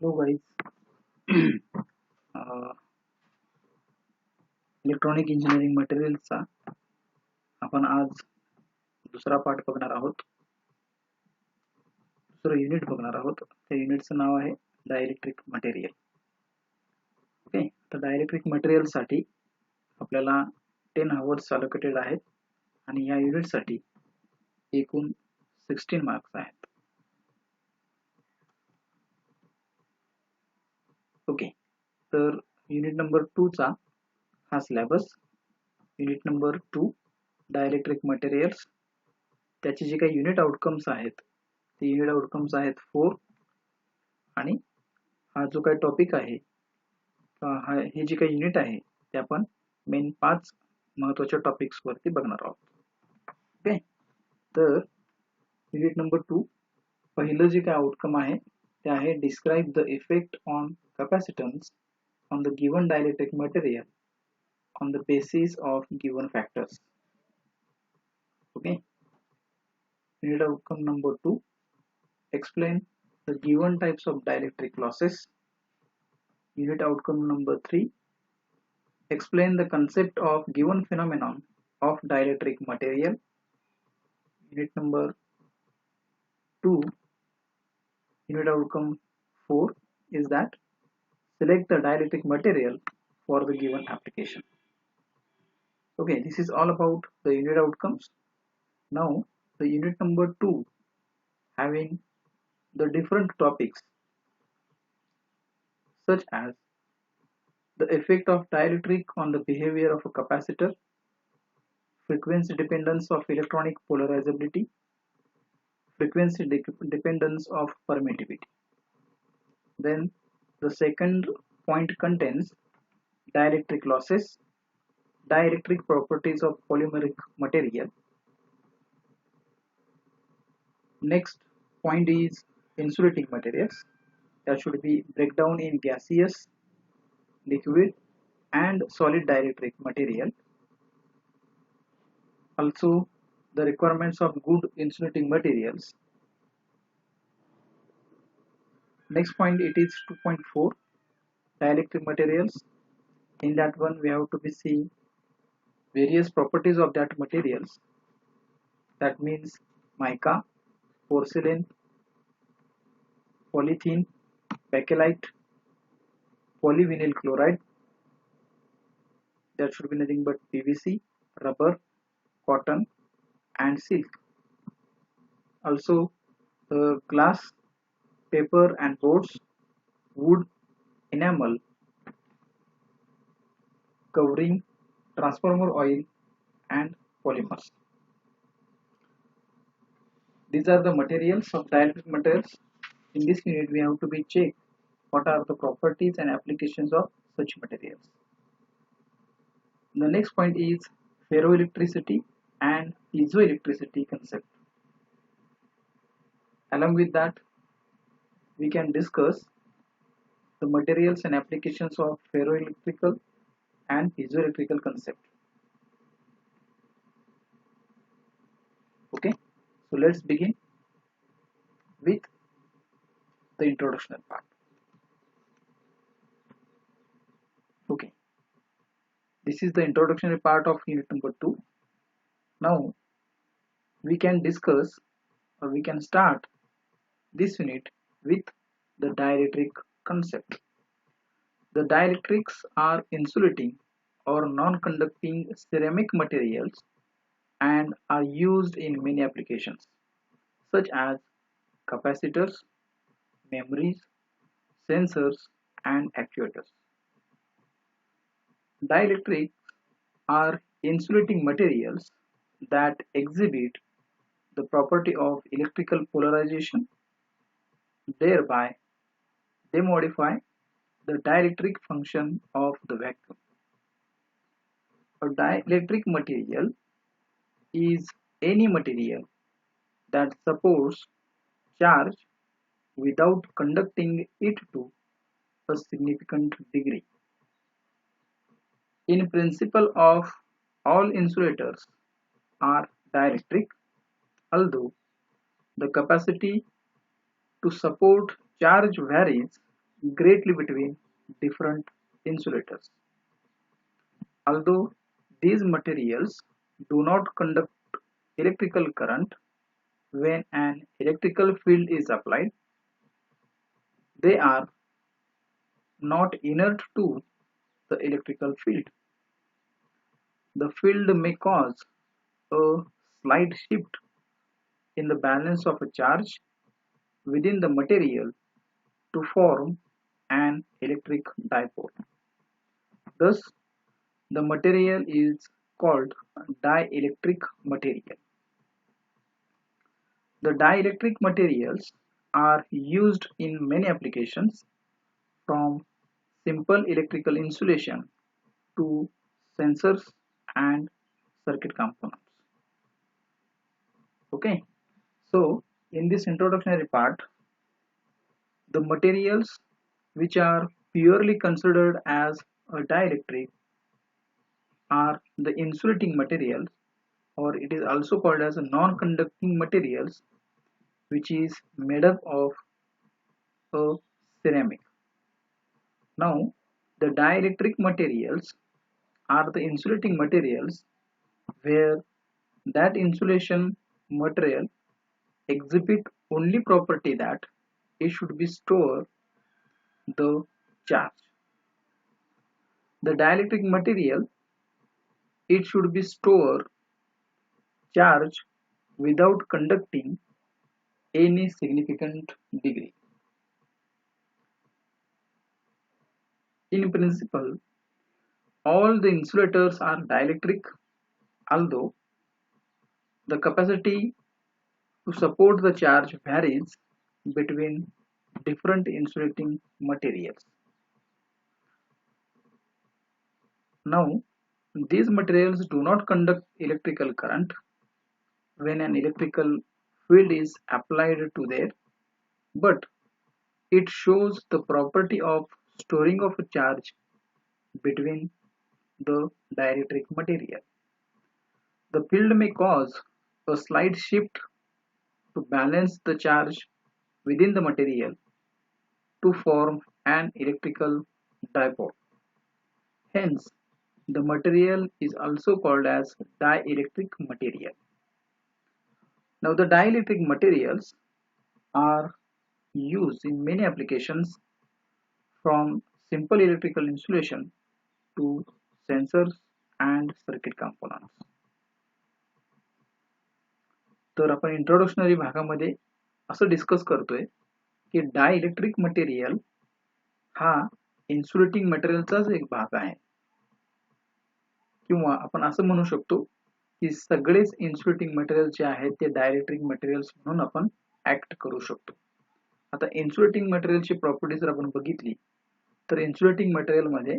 Hello guys, uh, electronic engineering मटेरियल्सचा आपण आज दुसरा पाठ बघणार आहोत. दुसरं युनिट बघणार आहोत. त्या युनिटचं नाव आहे डायइलेक्ट्रिक मटेरियल. ओके, तर डायइलेक्ट्रिक मटेरियलसाठी आपल्याला 10 आवर्स अलोकेटेड आहेत आणि या युनिटसाठी एकूण 16 मार्क्स आहेत. ओके, तर युनिट नंबर 2 चा हा syllabus. Unit number 2 dielectric materials, त्याचे जे काही युनिट आउटकम्स आहेत ते युनिट आउटकम्स आहेत 4. आणि हा जो काही टॉपिक आहे, हे जे काही युनिट आहे ते आपण मेन 5 महत्वाच्या टॉपिक्स वरती बघणार आहोत. ओके, तर युनिट नंबर 2 पहिलं जे काही आउटकम आहे ते आहे describe the effect on capacitance on the given dielectric material on the basis of given factors. Okay, unit outcome number 2, explain the given types of dielectric losses. Unit outcome number 3, explain the concept of given phenomenon of dielectric material. Unit number 2, unit outcome 4 is that select the dielectric material for the given application. Okay, this is all about the unit outcomes. Now the unit number 2 having the different topics such as the effect of dielectric on the behavior of a capacitor, frequency dependence of electronic polarizability, frequency dependence of permittivity. Then the second point contains dielectric losses, dielectric properties of polymeric material. Next point is insulating materials. That should be breakdown in gaseous, liquid and solid dielectric material. Also the requirements of good insulating materials. Next point, it is 2.4 dielectric materials. In that one we have to be seeing various properties of that materials. That means mica, porcelain, polythene, bakelite, polyvinyl chloride. That should be nothing but PVC, rubber, cotton and silk. Also glass, paper and boards, wood, enamel, covering, transformer oil and polymers. These are the materials of dielectric materials. In this unit we have to be check what are the properties and applications of such materials. The next point is ferroelectricity and piezoelectricity concept. Along with that, we can discuss the materials and applications of ferroelectrical and piezoelectrical concept. Okay, so let's begin with the introductory part. Okay, this is the introductory part of unit number 2. Now we can discuss, or we can start this unit with the dielectric concept. The dielectrics are insulating or non-conducting ceramic materials and are used in many applications such as capacitors, memories, sensors and actuators. Dielectrics are insulating materials that exhibit the property of electrical polarization, thereby they modify the dielectric function of the vacuum. A dielectric material is any material that supports charge without conducting it to a significant degree. In principle of all insulators are dielectric, although the capacity to support charge varies greatly between different insulators. Although these materials do not conduct electrical current when an electrical field is applied, they are not inert to the electrical field. The field may cause a slight shift in the balance of a charge within the material to form an electric dipole. Thus, the material is called dielectric material. The dielectric materials are used in many applications, from simple electrical insulation to sensors and circuit components. Okay, so in this introductory part, the materials which are purely considered as a dielectric are the insulating materials, or it is also called as a non-conducting materials, which is made up of a ceramic. Now, the dielectric materials are the insulating materials where that insulation material exhibit only property that it should be store the charge. The dielectric material, it should be store charge without conducting any significant degree. In principle, all the insulators are dielectric, although the capacity to support the charge varies between different insulating materials. Now, these materials do not conduct electrical current when an electrical field is applied to there, but it shows the property of storing of a charge between the dielectric material. The field may cause a slight shift to balance the charge within the material to form an electrical dipole. Hence, the material is also called as dielectric material. Now, the dielectric materials are used in many applications, from simple electrical insulation to sensors and circuit components. तर आपण introductory भागामध्ये असं discuss करतोय की dielectric material हा insulating मटेरियलचाच एक भाग आहे, किंवा आपण असं म्हणू शकतो की सगळेच इन्सुलेटिंग मटेरियल जे आहेत ते डायइलेक्ट्रिक मटेरियल्स म्हणून आपण ऍक्ट करू शकतो. आता इन्सुलेटिंग मटेरियलची प्रॉपर्टी जर आपण बघितली तर इन्सुलेटिंग मटेरियल मध्ये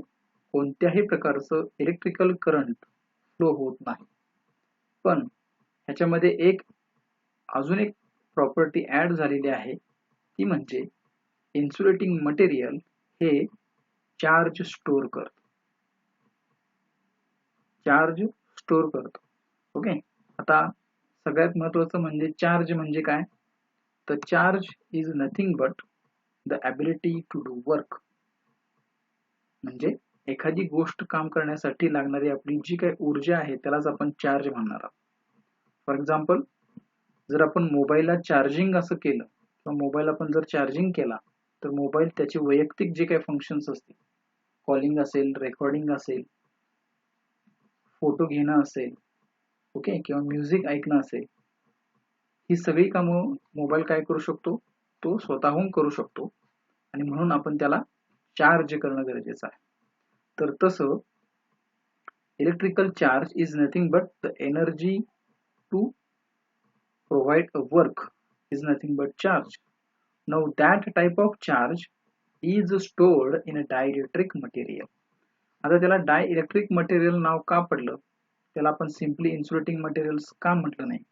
कोणत्याही प्रकारचं इलेक्ट्रिकल करंट फ्लो होत नाही, पण ह्याच्यामध्ये अजून एक प्रॉपर्टी ऍड झालेली आहे, ती म्हणजे इन्सुलेटिंग मटेरियल हे चार्ज स्टोर करतं. ओके, आता सगळ्यात महत्वाचं म्हणजे चार्ज म्हणजे काय, तर charge is nothing but the ability to do work. म्हणजे एखादी गोष्ट काम करण्यासाठी लागणारी आपली जी काही ऊर्जा आहे त्यालाच आपण चार्ज म्हणणार आहोत. फॉर एक्झाम्पल, जर आपण मोबाईलला चार्जिंग असं केलं किंवा मोबाईल आपण जर चार्जिंग केला तर मोबाईल त्याचे वैयक्तिक जे काही फंक्शन्स असतील, कॉलिंग असेल, रेकॉर्डिंग असेल, फोटो घेणं असेल, ओके, किंवा म्युझिक ऐकणं असेल, ही सगळी कामं मोबाईल काय करू शकतो, तो स्वतःहून करू शकतो, आणि म्हणून आपण त्याला चार्ज करणं गरजेचं आहे. तर तसं electrical charge is nothing but the energy to provide a work is nothing but charge. Now that type of charge is stored in a dielectric material. आता त्याला डायइलेक्ट्रिक मटेरियल नाव का पडलं, त्याला आपण सिम्पली इन्सुलेटिंग मटेरियल्स का म्हटलं नाही,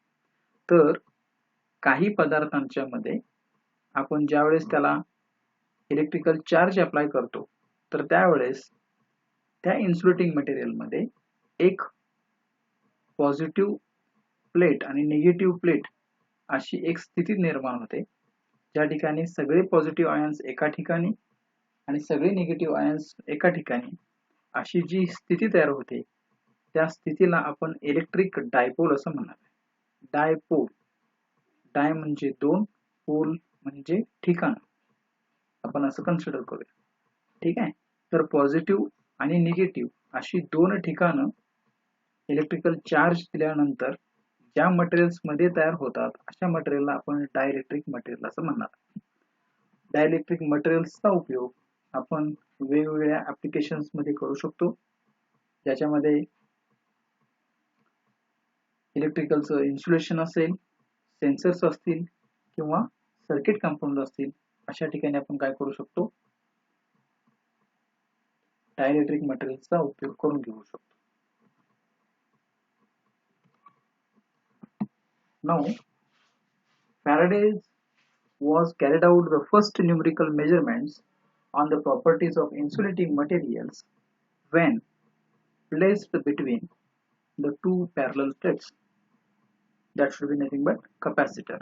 तर काही पदार्थांच्या मध्ये आपण ज्यावेळेस त्याला इलेक्ट्रिकल चार्ज अप्लाय करतो तर त्यावेळेस त्या इन्सुलेटिंग मटेरियल मध्ये एक पॉझिटिव्ह प्लेट आणि निगेटिव्ह प्लेट अशी एक स्थिती निर्माण होते, ज्या ठिकाणी सगळे पॉझिटिव्ह आयन्स एका ठिकाणी आणि सगळे निगेटिव्ह आयन्स एका ठिकाणी अशी जी स्थिती तयार होते त्या स्थितीला आपण इलेक्ट्रिक डायपोल असं म्हणणार आहे. डायपोल, डाय म्हणजे दोन, पोल म्हणजे ठिकाण, आपण असं कन्सिडर करूया. ठीक आहे. तर पॉझिटिव्ह आणि निगेटिव्ह अशी दोन ठिकाणं इलेक्ट्रिकल चार्ज दिल्यानंतर ज्या मटेरियल्स मध्ये तयार होतात अशा मटेरियलला आपण डायइलेक्ट्रिक मटेरियल असं म्हणणार. डायइलेक्ट्रिक मटेरियल्सचा उपयोग आपण वेगवेगळ्या ऍप्लिकेशन्स मध्ये करू शकतो, ज्याच्यामध्ये इलेक्ट्रिकलचं इन्सुलेशन असेल, सेन्सर्स असतील किंवा सर्किट कंपाऊंड असतील, अशा ठिकाणी आपण काय करू शकतो, डायइलेक्ट्रिक मटेरियल्सचा उपयोग करून घेऊ शकतो. Now, Faraday was carried out the first numerical measurements on the properties of insulating materials when placed between the two parallel plates. That should be nothing but capacitor.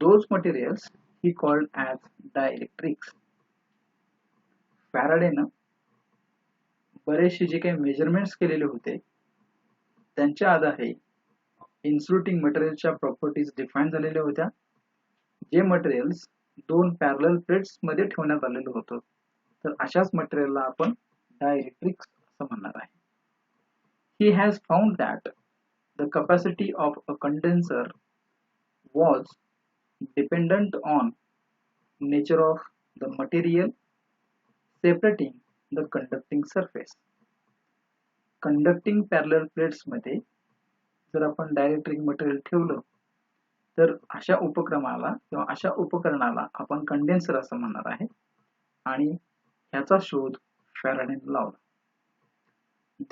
Those materials he called as dielectrics. फॅराडेनं बरेचसे जे काही measurements केलेले होते त्यांच्या आधारे insulating मटेरियलच्या properties define झालेल्या होत्या, जे materials दोन parallel plates मध्ये ठेवण्यात आलेलं होतं. तर अशाच मटेरियलला आपण डायइलेक्ट्रिक्स असं म्हणणार आहे. He has found that the capacity of a condenser was dependent on nature of the material separating the conducting surface. Conducting parallel plates मध्ये जर आपण डायइलेक्ट्रिक मटेरियल ठेवलं तर अशा उपक्रमाला किंवा अशा उपकरणाला आपण कंडेन्सर असं म्हणणार आहे आणि ह्याचा शोध फॅराडेने लावला.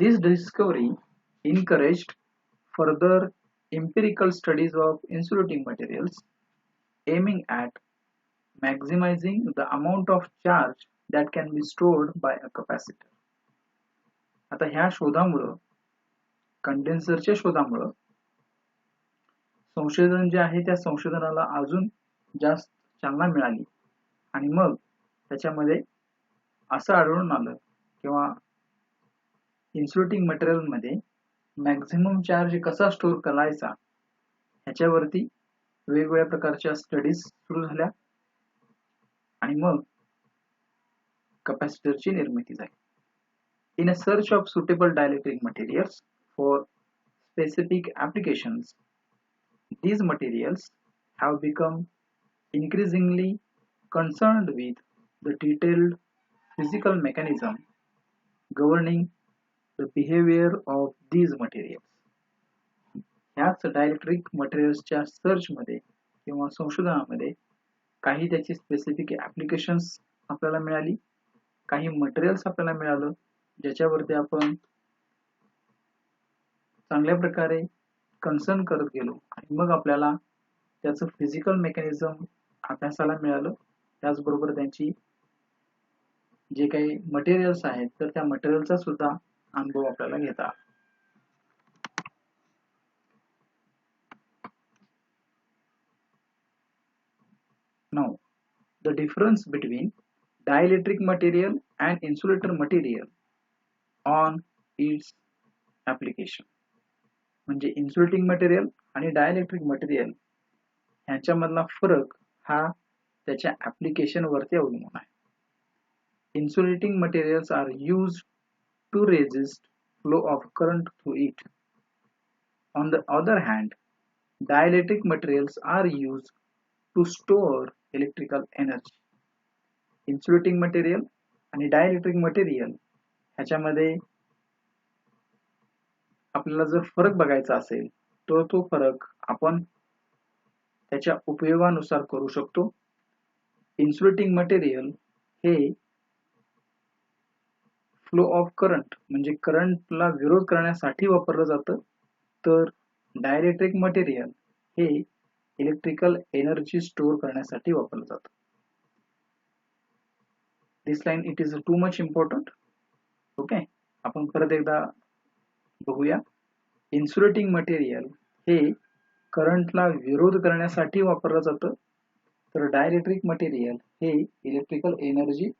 This discovery encouraged further empirical studies of insulating materials aiming at maximizing the amount of charge that can be stored by a capacitor. आता ह्या शोधामुळं, कंडेन्सरच्या शोधामुळं संशोधन जे आहे त्या संशोधनाला अजून जास्त चालना मिळाली आणि मग त्याच्यामध्ये असं आढळून आलं किंवा इन्सुलेटिंग मटेरियल मध्ये मॅक्झिमम चार्ज कसा स्टोअर करायचा ह्याच्यावरती वेगवेगळ्या प्रकारच्या स्टडीज सुरू झाल्या आणि मग कॅपॅसिटरची निर्मिती झाली. In a search of suitable dielectric materials for specific applications, these materials have become increasingly concerned with the detailed physical mechanism governing the behavior of these materials. ह्याच डायइलेक्ट्रिक मटेरियल्सच्या सर्चमध्ये किंवा संशोधनामध्ये काही त्याची स्पेसिफिक ऍप्लिकेशन्स आपल्याला मिळाली, काही मटेरियल्स आपल्याला मिळालं ज्याच्यावरती आपण चांगल्या प्रकारे कन्सर्न करत गेलो आणि मग आपल्याला त्याचं फिजिकल मेकॅनिझम अभ्यासाला मिळालं. त्याचबरोबर त्यांची जे काही मटेरियल्स आहेत तर त्या मटेरियलचा सुद्धा अनुभव आपल्याला घेता. Now, the difference between dielectric material and insulator material on its application. म्हणजे इन्सुलेटिंग मटेरियल आणि डायइलेक्ट्रिक मटेरियल ह्यांच्यामधला फरक हा त्याच्या ऍप्लिकेशन वरती अवलंबून आहे. Insulating materials are used to resist flow of current through it. On the other hand, dielectric materials are used to store electrical energy. Insulating material आणि dielectric material ह्याच्यामध्ये आपल्याला जर फरक बघायचा असेल तर तो फरक आपण त्याच्या उपयोगानुसार करू शकतो. इन्सुलेटिंग मटेरियल हे फ्लो ऑफ करंट म्हणजे करंटला विरोध करण्यासाठी वापरलं जातं, तर डायइलेक्ट्रिक मटेरियल हे इलेक्ट्रिकल एनर्जी स्टोअर करण्यासाठी वापरलं जातं. This line it is too much important. Okay, आपण परत एकदा बघूया. इन्सुलेटिंग मटेरियल हे करंटला विरोध करण्यासाठी वापरलं जातं, तर डायइलेक्ट्रिक मटेरियल हे इलेक्ट्रिकल एनर्जी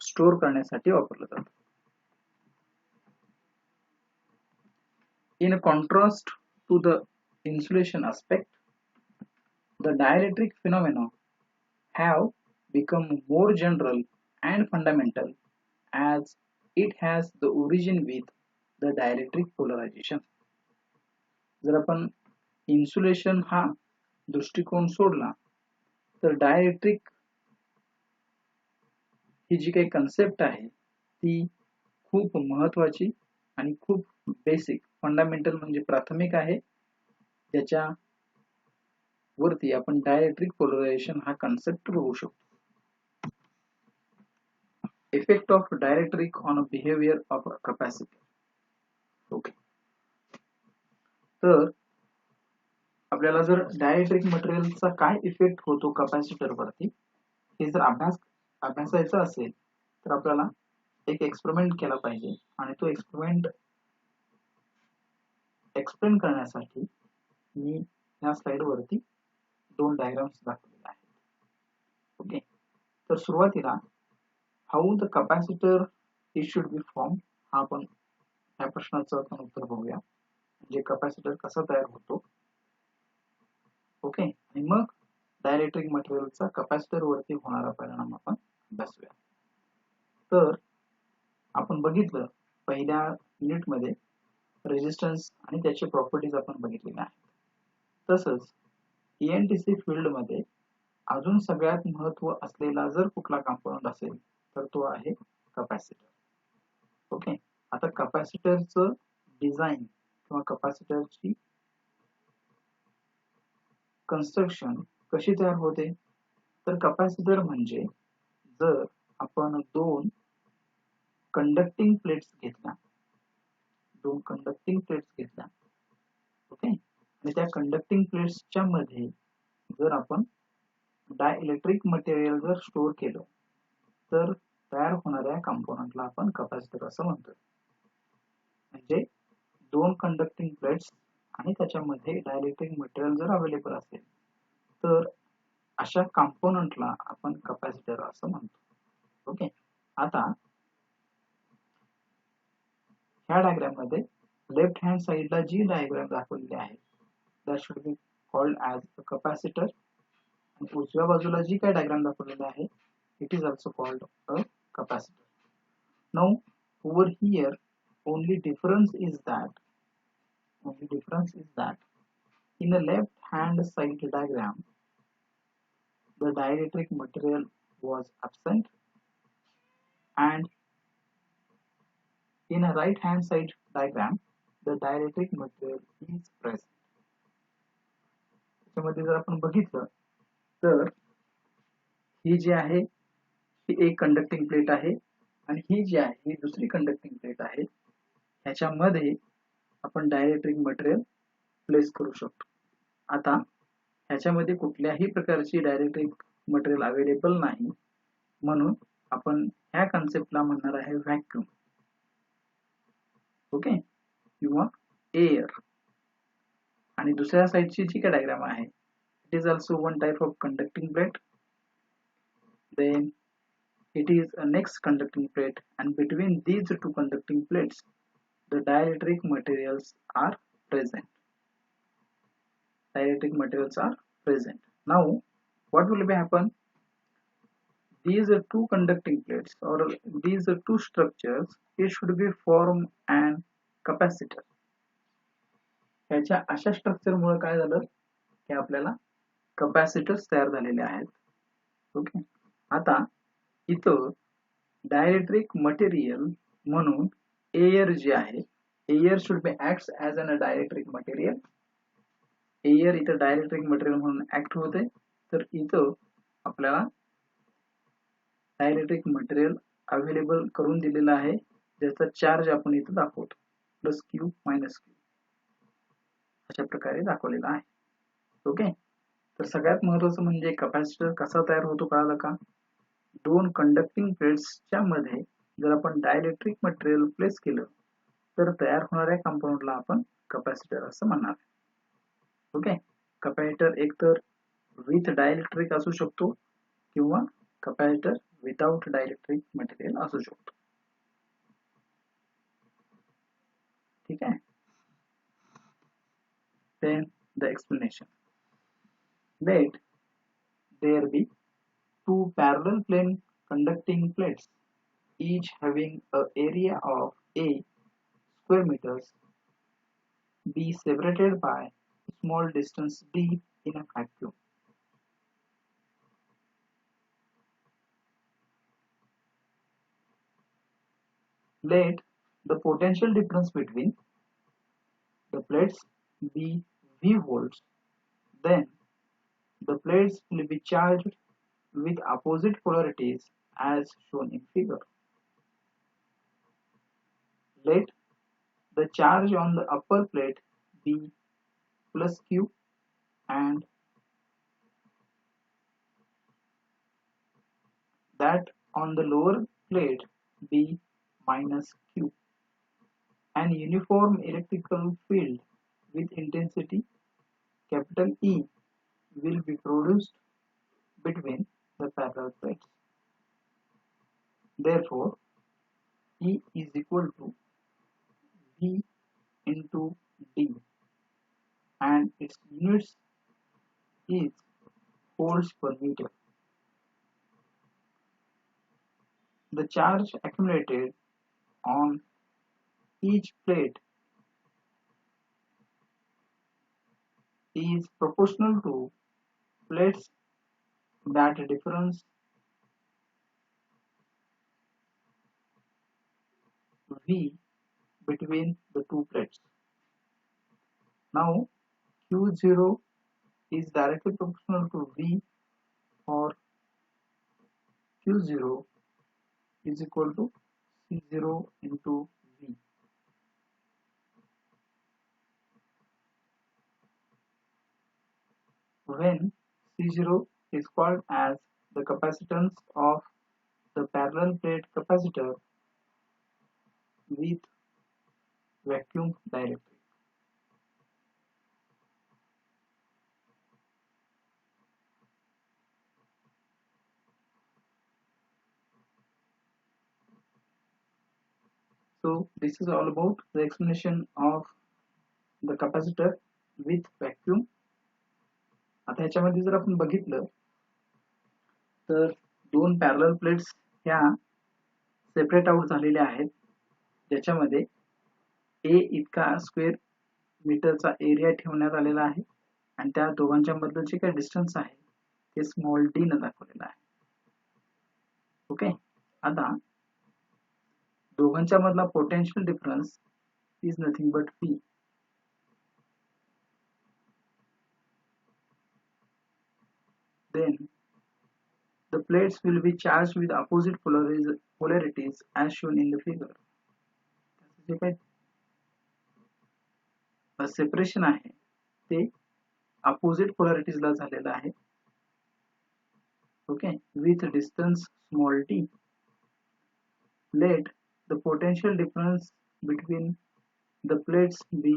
स्टोअर करण्यासाठी वापरलं जातं. In contrast to the insulation aspect, the dielectric phenomena have become more general and fundamental as it has the origin with the dielectric polarization. जर आपण इन्सुलेशन हा दृष्टिकोन सोडला तर डायलेक्ट्रिक ही जी काही कन्सेप्ट आहे ती खूप महत्वाची आणि खूप बेसिक फंडामेंटल म्हणजे प्राथमिक आहे, ज्याच्या वरती आपण डायलेक्ट्रिक पोलरायझेशन हा कन्सेप्ट बघू शकतो. Effect of dielectric on behaviour of capacitor. Okay, तर आपल्याला जर डायलेक्ट्रिक मटेरियलचा काय इफेक्ट होतो कॅपॅसिटर वरती हे जर अभ्यासायचं असेल तर आपल्याला एक एक्सपेरिमेंट केला पाहिजे आणि तो एक्सपेरिमेंट एक्सप्लेन करण्यासाठी मी या स्लाइड वरती 2 डायग्राम्स दाखवलेले आहेत. ओके, तर सुरुवातीला how the capacitor it should be form हा आपण या प्रश्नाचं आपण उत्तर बघूया, म्हणजे कॅपॅसिटर कसा तयार होतो. ओके, आणि मग डायलेक्ट्रिक मटेरियलचा कॅपॅसिटर वरती होणारा परिणाम आपण अभ्यासूया. तर आपण बघितलं पहिल्या युनिटमध्ये रेजिस्टन्स आणि त्याचे प्रॉपर्टीज आपण बघितलेले आहेत. तसंच ENTC फील्ड मध्ये अजून सगळ्यात महत्व असलेला जर कुठला कंपोनंट असेल तर तो आहे कॅपॅसिटर. ओके, आता कॅपॅसिटरचं डिझाइन किंवा कॅपॅसिटरची कन्स्ट्रक्शन कशी तयार होते, तर कॅपॅसिटर म्हणजे जर आपण 2 कंडक्टिंग प्लेट्स घेतल्या, ओके, आणि त्या कंडक्टिंग प्लेट्सच्या मध्ये जर आपण डायइलेक्ट्रिक मटेरियल जर स्टोअर केलं तर तयार होणाऱ्या कंपोनंटला आपण कॅपॅसिटर असं म्हणतो. म्हणजे 2 कंडक्टिंग प्लेट्स आणि त्याच्यामध्ये डायइलेक्ट्रिक मटेरियल जर अवेलेबल असेल तर अशा कंपोनंटला आपण कॅपॅसिटर असं म्हणतो. ओके, आता ह्या डायग्राम मध्ये लेफ्ट हँड साइडला जी डायग्राम दाखवलेली आहे that should be called as a capacitor, आणि उजव्या बाजूला जी काय डायग्राम दाखवलेली आहे it is also called a capacitor. Now over here only difference is that in the left hand side diagram the dielectric material was absent and in a right hand side diagram the dielectric material is present. त्याच्यामध्ये जर आपण बघितलं तर ही जी आहे ही एक conducting plate आहे आणि ही जी आहे ही दुसरी कंडक्टिंग प्लेट आहे. ह्याच्यामध्ये आपण डायइलेक्ट्रिक मटेरियल प्लेस करू शकतो. आता ह्याच्यामध्ये कुठल्याही प्रकारची डायइलेक्ट्रिक मटेरियल अवेलेबल नाही, म्हणून आपण ह्या कन्सेप्टला म्हणणार आहे व्हॅक्यूम. ओके, किंवा एअर. आणि दुसऱ्या साइडची जी काय डायग्राम आहे it is also one type of conducting plate. then it is a next conducting plate and between these two conducting plates the dielectric materials are present. Now what will happen, these are two conducting plates or these are two structures, it should be form an capacitor. ह्याच्या अशा structure मुळे काय झालं की आपल्याला capacitors तयार झालेले आहेत. Okay, आता इथं डायइलेक्ट्रिक मटेरियल म्हणून एअर जे आहे, air should be acts as an dielectric material. Air इथं डायइलेक्ट्रिक मटेरियल म्हणून ऍक्ट होते, तर इथं आपल्याला डायइलेक्ट्रिक मटेरियल अवेलेबल करून दिलेलं आहे, ज्याचा चार्ज आपण इथं दाखवतो प्लस क्यू मायनस क्यू अशा प्रकारे दाखवलेला आहे. ओके, तर सगळ्यात महत्त्वाचं म्हणजे कॅपॅसिटर कसा तयार होतो कळालं का. 2 कंडक्टिंग प्लेट्सच्या मध्ये जर आपण डायइलेक्ट्रिक मटेरियल प्लेस केलं तर तयार होणाऱ्या कंपोनंटला आपण कॅपॅसिटर असं म्हणणार. ओके, कॅपॅसिटर एकतर विथ डायइलेक्ट्रिक असू शकतो किंवा कॅपॅसिटर विदाउट डायलेक्ट्रिक मटेरियल असू शकतो. ठीक आहे. Then the explanation. Let there be two parallel plane conducting plates, each having a area of a square meters, be separated by a small distance d in a vacuum. Let the potential difference between the plates be V volts. Then the plates will be charged with opposite polarities as shown in figure. Let the charge on the upper plate be plus Q and that on the lower plate be minus Q. An uniform electrical field with intensity capital E will be produced between the parallel plates. Therefore, E is equal to V into D and its units is volts per meter. The charge accumulated on each plate is proportional to plates that difference V between the two plates. Now Q0 is directly proportional to V, or Q0 is equal to C0 into V. When C0 is called as the capacitance of the parallel plate capacitor with vacuum dielectric. So this is all about the explanation of the capacitor with vacuum. आता ह्याच्यामध्ये जर आपण बघितलं तर दोन parallel plates ह्या separate out झालेल्या आहेत, ज्याच्यामध्ये ए इतका स्क्वेअर मीटरचा एरिया ठेवण्यात आलेला आहे आणि त्या दोघांच्या मधलं जे काही डिस्टन्स आहे ते स्मॉल डी न दाखवलेलं आहे. ओके. आता दोघांच्या मधला potential difference is nothing but V. Then the plates will be charged with opposite polarities as shown in the figure. जे काही सेपरेशन आहे ते अपोजिट पोलॅरिटीजला झालेलं आहे. Okay. With distance small d. Let the potential difference between the plates be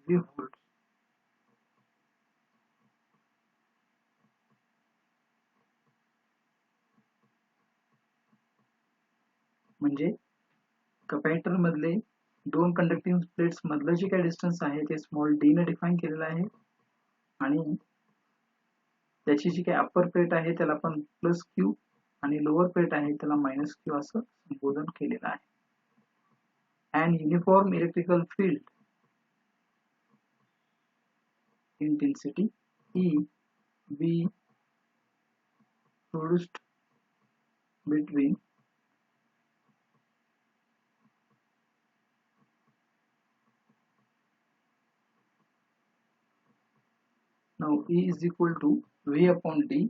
V volts. म्हणजे capacitor मधले दोन conducting plates मधलं जे काही डिस्टन्स आहे ते स्मॉल d ने डिफाइन केलेलं आहे आणि त्याची जी काही अप्पर प्लेट आहे त्याला आपण प्लस Q आणि लोअर प्लेट आहे त्याला मायनस Q असं संबोधन केलेलं आहे. And uniform electrical field intensity E be produced between now E is equal to V upon D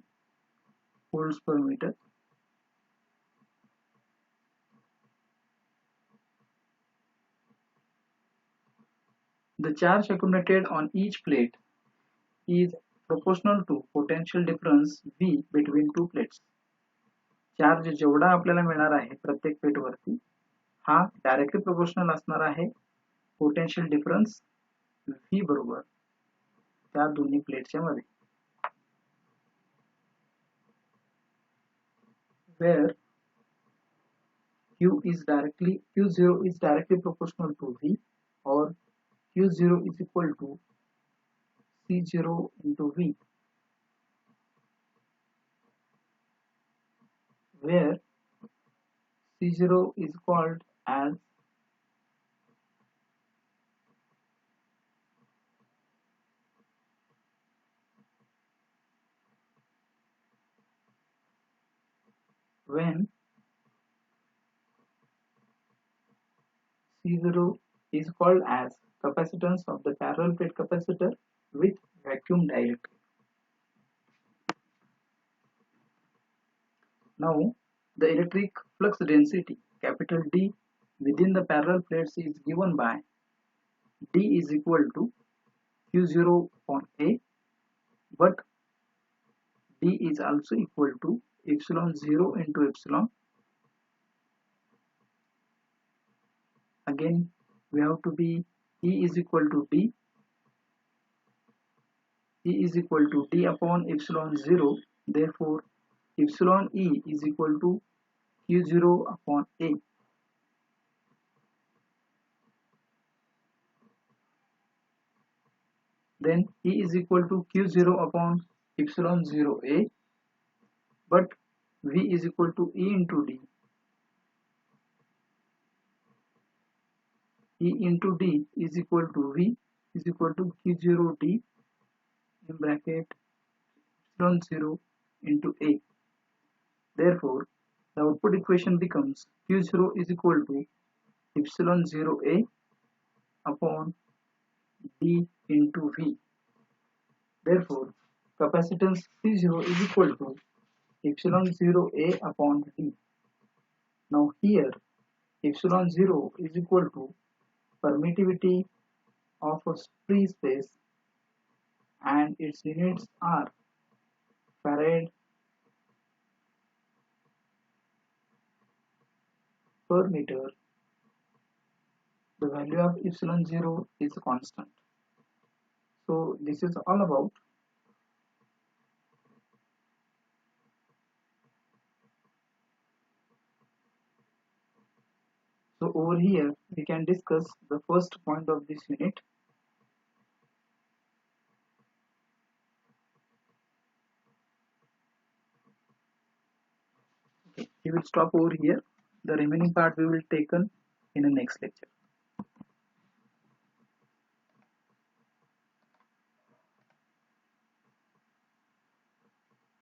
volts per meter. The charge accumulated on each plate is proportional to potential difference V between two plates. Charge जेवढा आपल्याला मिळणार आहे प्रत्येक plate वरती हा directly proportional असणार आहे potential difference V बरोबर त्या दोन्ही प्लेटच्या मध्ये. Where Q0 is directly proportional to V, or Q0 is equal to C0 into V, where C0 is called as when C0 is called as capacitance of the parallel plate capacitor with vacuum dielectric. Now, the electric flux density capital D within the parallel plates is given by D is equal to Q0 upon A, but D is also equal to epsilon 0 into epsilon. Again, we have to be E is equal to D. E is equal to D upon epsilon 0. Therefore, epsilon E is equal to Q0 upon A. Then E is equal to Q0 upon epsilon 0 A, but V is equal to E into D. E into D is equal to V is equal to Q0 D in bracket epsilon 0 into A. Therefore, the output equation becomes Q0 is equal to epsilon 0 A upon D into V. Therefore, capacitance C0 is equal to epsilon 0 A upon D. Now here, epsilon 0 is equal to permittivity of a free space, and its units are farad per meter. The value of epsilon 0 is constant. So this is all about. So over here we can discuss the first point of this unit. Okay, we will stop over here. The remaining part we will take in the next lecture.